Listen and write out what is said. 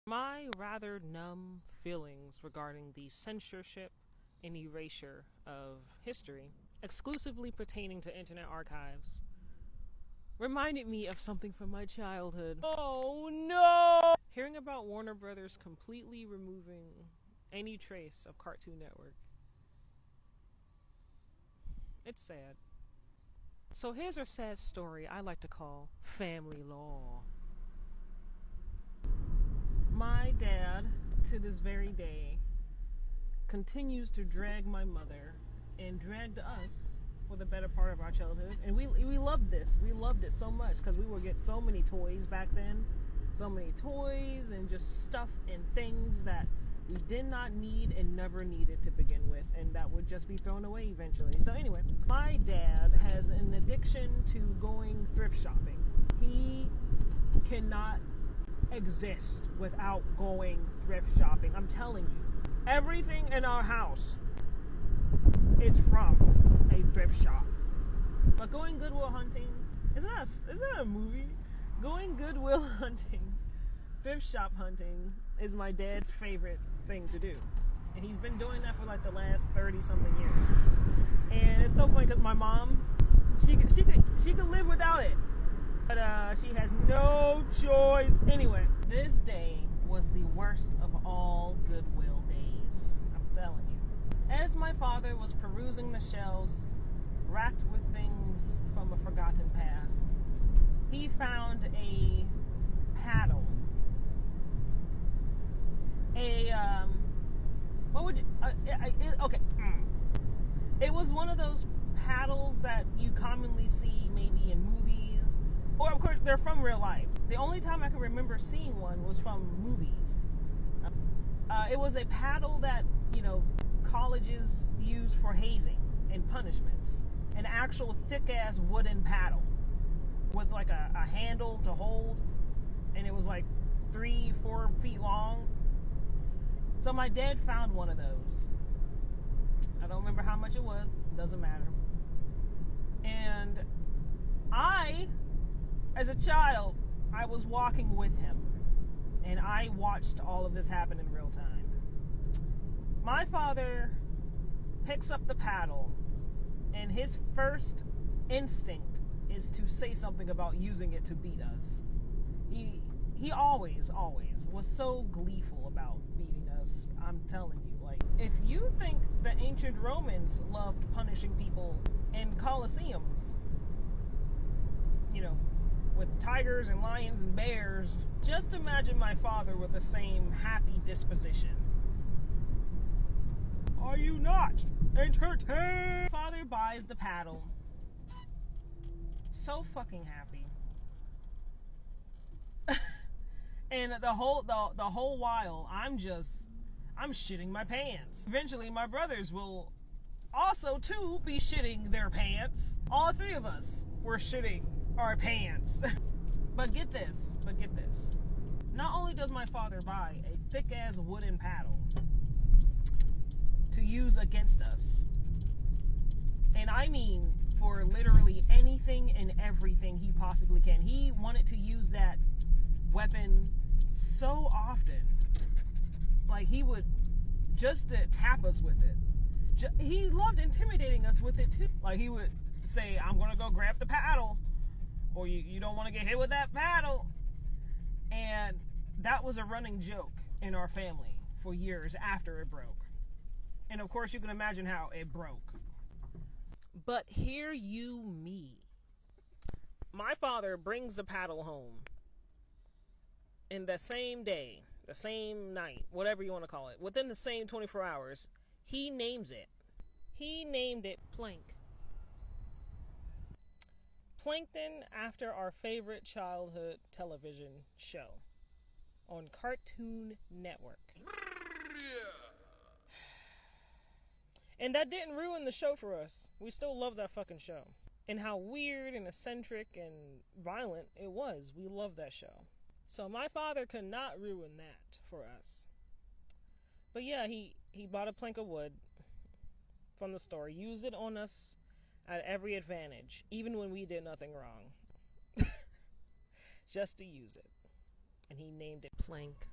My rather numb feelings regarding the censorship and erasure of history, exclusively pertaining to Internet Archives, reminded me of something from my childhood. Oh no! Hearing about Warner Brothers completely removing any trace of Cartoon Network. It's sad. So here's a sad story I like to call Family Law. My dad, to this very day, continues to drag my mother and dragged us for the better part of our childhood. And we loved this. We loved it so much because we would get so many toys back then. So many toys and just stuff and things that we did not need and never needed to begin with, and that would just be thrown away eventually. So anyway, my dad has an addiction to going thrift shopping. He cannot exist without going thrift shopping. I'm telling you, everything in our house is from a thrift shop. But going Goodwill hunting, isn't that a movie? Going Goodwill hunting, thrift shop hunting is my dad's favorite thing to do. And he's been doing that for like the last 30 something years. And it's so funny because my mom, she could live without it. But she has no choice. Anyway, this day was the worst of all Goodwill days. I'm telling you. As my father was perusing the shelves, racked with things from a forgotten past, he found a paddle. What would you, okay. It was one of those paddles that you commonly see maybe in movies, or of course they're from real life. The only time I can remember seeing one was from movies. It was a paddle that, colleges use for hazing and punishments. An actual thick-ass wooden paddle with like a handle to hold, and it was like 3-4 feet long. So my dad found one of those. I don't remember how much it was. It doesn't matter. And I, as a child, I was walking with him, and I watched all of this happen in real time. My father picks up the paddle, and his first instinct is to say something about using it to beat us. He always was so gleeful about beating us. I'm telling you, like, if you think the ancient Romans loved punishing people in Colosseums, with tigers and lions and bears, just imagine my father with the same happy disposition. Are you not entertained? Father buys the paddle. So fucking happy. And the whole while, I'm shitting my pants. Eventually, my brothers will also, too, be shitting their pants. All three of us were shitting our pants. But get this. Not only does my father buy a thick-ass wooden paddle to use against us, and I mean for literally anything and everything he possibly can. He wanted to use that weapon so often. Like, he would just to tap us with it. He loved intimidating us with it too. Like, he would say, I'm gonna go grab the paddle, or you don't want to get hit with that paddle. And that was a running joke in our family for years after it broke. And of course you can imagine how it broke. But hear you me. My father brings the paddle home in the same day, the same night, whatever you want to call it, within the same 24 hours, he names it. He named it Plank. Plankton, after our favorite childhood television show on Cartoon Network. And that didn't ruin the show for us. We still love that fucking show. And how weird and eccentric and violent it was. We love that show. So my father could not ruin that for us. But yeah, he bought a plank of wood from the store, used it on us at every advantage, even when we did nothing wrong. Just to use it. And he named it Plank.